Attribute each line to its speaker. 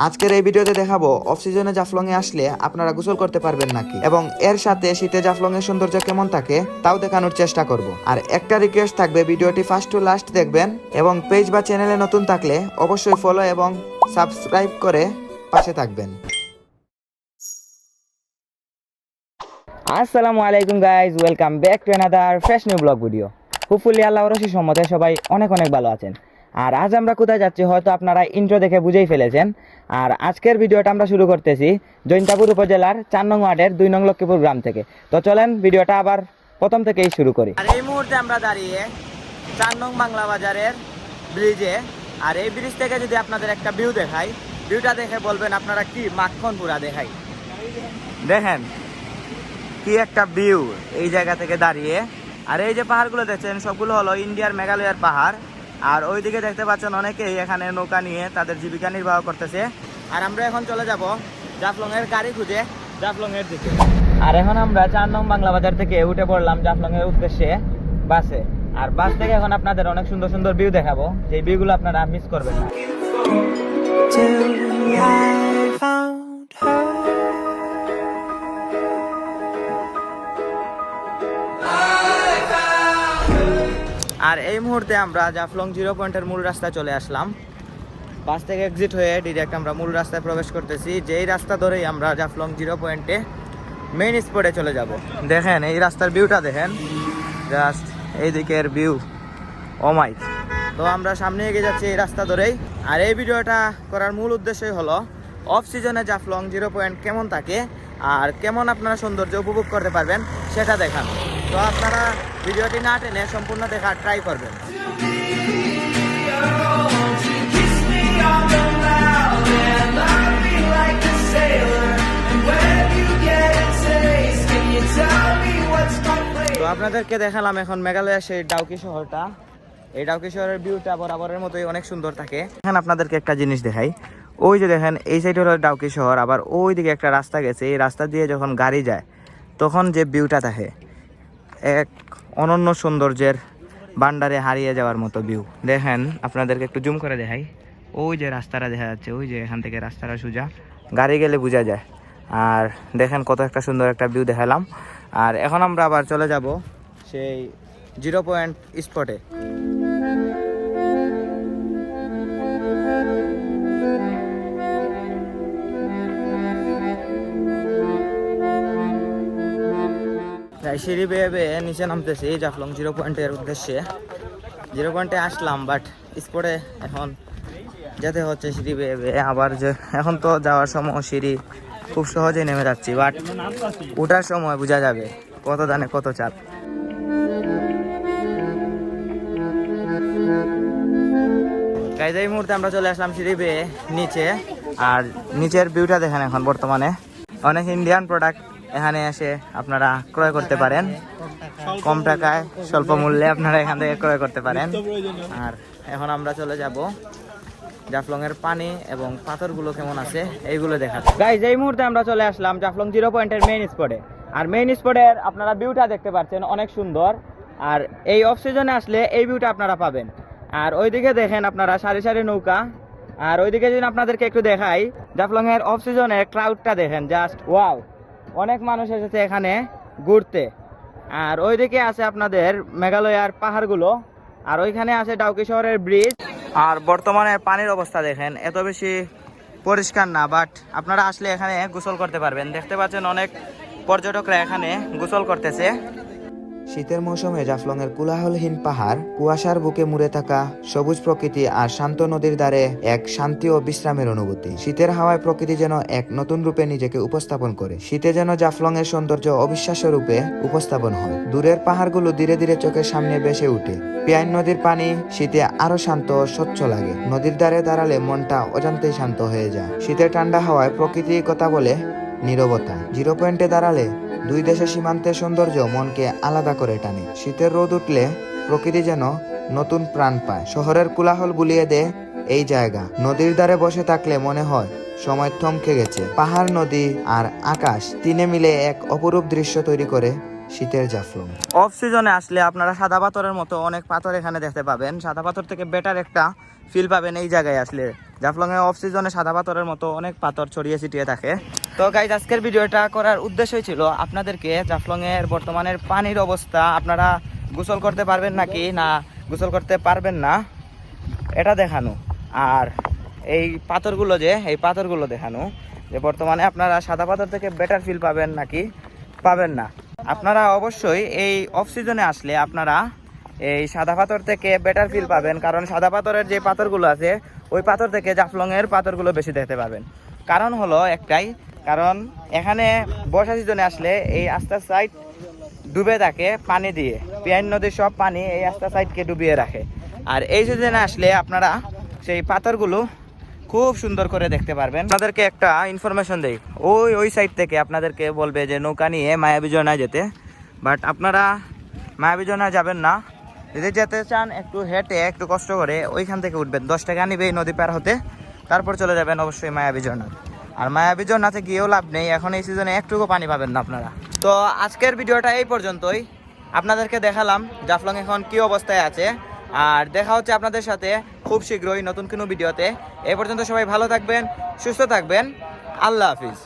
Speaker 1: আজকের এই ভিডিওতে দেখাবো অফ সিজনে জাফলং এ আসলে আপনারা গোসল করতে পারবেন নাকি, এবং এর সাথে শীতে জাফলং এর সৌন্দর্য কেমন থাকে তাও দেখানোর চেষ্টা করব। আর একটা রিকোয়েস্ট থাকবে, ভিডিওটি ফার্স্ট টু লাস্ট দেখবেন এবং পেজ বা চ্যানেলে নতুন থাকলে অবশ্যই ফলো এবং সাবস্ক্রাইব করে পাশে থাকবেন।
Speaker 2: আসসালামু আলাইকুম guys, welcome back to another fresh new blog video. Hopefully আল্লাহর রশির সম্মতে সবাই অনেক অনেক ভালো আছেন। আর আজ আমরা কোথায় যাচ্ছি হয়তো আপনারা ইন্ট্রো দেখে বুঝেই ফেলেছেন। আর আজকের ভিডিওটা আমরা শুরু করতেছি জৈন্তাপুর উপজেলার 4 নং ওয়ার্ডের 2 নং লক্ষ্মীপুর গ্রাম থেকে। তো চলেন ভিডিওটা আবার প্রথম থেকেই শুরু করি। আর এই মুহূর্তে আমরা দাঁড়িয়ে 4 নং বাংলা বাজারের ব্রিজে। আর এই ব্রিজ থেকে যদি আপনাদের একটা ভিউ দেখাই, ভিউটা দেখে বলবেন আপনারা কি মাখন পুরা দেখাই। দেখেন কি একটা ভিউ এই জায়গা থেকে দাঁড়িয়ে। আর এই যে পাহাড়গুলো দেখছেন সবগুলো হলো ইন্ডিয়ার মেঘালয়ের পাহাড়। আর ওইদিকে দেখতে পাচ্ছেন অনেকেই এখানে নৌকা নিয়ে তাদের জীবিকা নির্বাহ করতেছে। আর আমরা এখন চলে যাব জাফলং এর গাড়ি খুঁজে জাফলং এর দিকে। আর এখন আমরা 4 নং বাংলা বাজার থেকে উঠে পড়লাম জাফলং এর উদ্দেশ্যে বাসে। আর বাস থেকে এখন আপনাদের অনেক সুন্দর সুন্দর ভিউ দেখাবো, যে ভিউগুলো আপনারা মিস করবেন না। আর এই মুহূর্তে আমরা জাফলং 0 পয়েন্টের মূল রাস্তায় চলে আসলাম। বাস থেকে এক্সিট হয়ে ডিরেক্ট আমরা মূল রাস্তায় প্রবেশ করতেছি। যেই রাস্তা ধরেই আমরা জাফলং 0 পয়েন্টে মেইন স্পটে চলে যাব। দেখেন এই রাস্তার ভিউটা দেখেন, জাস্ট এই দিকের ভিউ অমাইক। তো আমরা সামনে এগিয়ে যাচ্ছি এই রাস্তা ধরেই। আর এই ভিডিওটা করার মূল উদ্দেশ্যই হলো অফ সিজনে জাফলং 0 পয়েন্ট কেমন থাকে আর কেমন আপনারা সৌন্দর্য উপভোগ করতে পারবেন সেটা দেখান। তো আপনারা ভিডিওটি না টেনে সম্পূর্ণ দেখার ট্রাই করবেন। তো আপনাদেরকে দেখালাম এখন মেঘালয়ের সেই ডাউকি শহরটা। এই ডাউকি শহরের ভিউটা বরাবরের মতোই অনেক সুন্দর থাকে। এখন আপনাদেরকে একটা জিনিস দেখাই, ওই যে দেখেন এই সাইড হলো ডাউকি শহর, আবার ওই দিকে একটা রাস্তা গেছে। এই রাস্তা দিয়ে যখন গাড়ি যায় তখন যে ভিউটা থাকে এক অনন্য সৌন্দর্যের বান্ডারে হারিয়ে যাওয়ার মতো ভিউ। দেখেন আপনাদেরকে একটু জুম করে দেখাই, ওই যে রাস্তাটা দেখা যাচ্ছে, ওই যে এখান থেকে রাস্তাটা সোজা, গাড়ি গেলে বোঝা যায়। আর দেখেন কত একটা সুন্দর একটা ভিউ দেখালাম। আর এখন আমরা আবার চলে যাব সেই 0 পয়েন্ট স্পটে। সিঁড়ি বেয়ে বেয়ে নিচে নামতেছি জাফলং 0 পয়েন্টের উদ্দেশ্যে। 0 পয়েন্টে আসলাম, বাট স্পটে এখন যেতে হচ্ছে সিঁড়ি বেয়ে বেয়ে। আবার যে এখন তো যাওয়ার সময় সিঁড়ি খুব সহজেই নেমে যাচ্ছি, বাট ওঠার সময় বোঝা যাবে কত দানে কত চাপ। গাইজ এই মুহূর্তে আমরা চলে আসলাম সিঁড়ি বেয়ে নিচে। আর নিচের ভিউটা দেখেন, এখন বর্তমানে অনেক ইন্ডিয়ান প্রোডাক্ট এখানে এসে আপনারা ক্রয় করতে পারেন কম টাকায়, স্বল্প মূল্যে আপনারা এখান থেকে ক্রয় করতে পারেন। আর এখন আমরা চলে যাব জাফলং এর পানি এবং পাথরগুলো কেমন আছে এইগুলো দেখাতে। গাইজ এই মুহূর্তে আমরা চলে আসলাম জাফলং 0 পয়েন্টের মেইন স্পটে। আর মেইন স্পটের আপনারা ভিউটা দেখতে পাচ্ছেন অনেক সুন্দর। আর এই অফ সিজনে আসলে এই ভিউটা আপনারা পাবেন। আর ওইদিকে দেখেন আপনারা সারি সারি নৌকা। আর ওইদিকে যদি আপনাদেরকে একটু দেখাই, জাফলং এর অফ সিজনে ক্রাউডটা দেখেন, জাস্ট ওয়াও, অনেক মানুষ এসেছে এখানে ঘুরতে। আর ওইদিকে আছে আপনাদের মেঘালয়ার পাহাড়গুলো, আর ওইখানে আছে ডাউকি শহরের ব্রিজ। আর বর্তমানে পানির অবস্থা দেখেন, এত বেশি পরিষ্কার না, বাট আপনারা আসলে এখানে গোসল করতে পারবেন। দেখতে পাচ্ছেন অনেক পর্যটকরা এখানে গোসল করতেছে।
Speaker 1: শীতের মৌসুমে জাফলং এর কোলাহলহীন পাহাড়, কুয়াশার বুকে মুড়ে থাকা সবুজ প্রকৃতি আর শান্ত নদীর ধারে এক শান্তি ও বিশ্রামের অনুভূতি। শীতের হাওয়ায় প্রকৃতি যেন এক নতুন রূপে নিজেকে উপস্থাপন করে। শীতে যেন জাফলং এর সৌন্দর্য অবিশ্বাস্য রূপে উপস্থাপন হয়। দূরের পাহাড়গুলো ধীরে ধীরে চোখের সামনে ভেসে ওঠে। পিয়াইন নদীর পানি শীতে আরো শান্ত ও স্বচ্ছ লাগে। নদীর ধারে দাঁড়ালে মনটা অজান্তেই শান্ত হয়ে যায়। শীতের ঠান্ডা হাওয়ায় প্রকৃতির কথা বলে নীরবতা। 0 পয়েন্টে দাঁড়ালে দুই দেশের সীমান্তের সৌন্দর্য মনকে আলাদা করে টানে। শীতের রোদ উঠলে প্রকৃতি যেন নতুন প্রাণ পায়। শহরের কোলাহল বুলিয়ে দেয় এই জায়গা। নদীর ধারে বসে থাকলে মনে হয় সময় থমকে গেছে। পাহাড়, নদী আর আকাশ তিনে মিলে এক অপরূপ দৃশ্য তৈরি করে শীতের জাফলং।
Speaker 2: অফ সিজনে আসলে আপনারা সাদা পাথরের মতো অনেক পাথর এখানে দেখতে পাবেন। সাদা পাথর থেকে বেটার একটা ফিল পাবেন এই জায়গায় আসলে। জাফলংয়ে অফ সিজনে সাদা পাথরের মতো অনেক পাথর ছড়িয়ে ছিটিয়ে থাকে। তো গাইজ আজকের ভিডিওটা করার উদ্দেশ্যই ছিল আপনাদেরকে জাফলংয়ের বর্তমানের পানির অবস্থা, আপনারা গোসল করতে পারবেন নাকি না গোসল করতে পারবেন না এটা দেখানো, আর এই পাথরগুলো দেখানো যে বর্তমানে আপনারা সাদা পাথর থেকে বেটার ফিল পাবেন নাকি পাবেন না। আপনারা অবশ্যই এই অফ সিজনে আসলে আপনারা এই সাদা পাথর থেকে বেটার ফিল পাবেন, কারণ সাদা পাথরের যে পাথরগুলো আছে ওই পাথর থেকে জাফলংয়ের পাথরগুলো বেশি দেখতে পাবেন। কারণ হলো একটাই, কারণ এখানে বর্ষা সিজনে আসলে এই আস্তার সাইড ডুবে থাকে পানি দিয়ে, পিয়াইন নদীর সব পানি এই আস্তা সাইডকে ডুবিয়ে রাখে। আর এই সিজনে আসলে আপনারা সেই পাথরগুলো খুব সুন্দর করে দেখতে পারবেন। আপনাদেরকে একটা ইনফরমেশন দেই, ওই সাইড থেকে আপনাদেরকে বলবে যে নৌকা নিয়ে মায়াবী ঝর্ণায় যেতে, বাট আপনারা মায়াবী ঝর্ণায় যাবেন না। যদি যেতে চান একটু হেঁটে একটু কষ্ট করে ওইখান থেকে উঠবেন, 10 টাকা নিবে এই নদী পার হতে, তারপর চলে যাবেন অবশ্যই মায়াবী ঝর্ণা। আর মায়াবী ঝর্ণাতে গিয়েও লাভ নেই, এখন এই সিজনে একটুকু পানি পাবেন না আপনারা। তো আজকের ভিডিওটা এই পর্যন্তই, আপনাদেরকে দেখালাম জাফলং এখন কি অবস্থায় আছে। আর দেখা হচ্ছে আপনাদের সাথে খুব শীঘ্রই নতুন কোনো ভিডিওতে। এই পর্যন্ত সবাই ভালো থাকবেন, সুস্থ থাকবেন, আল্লাহ হাফিজ।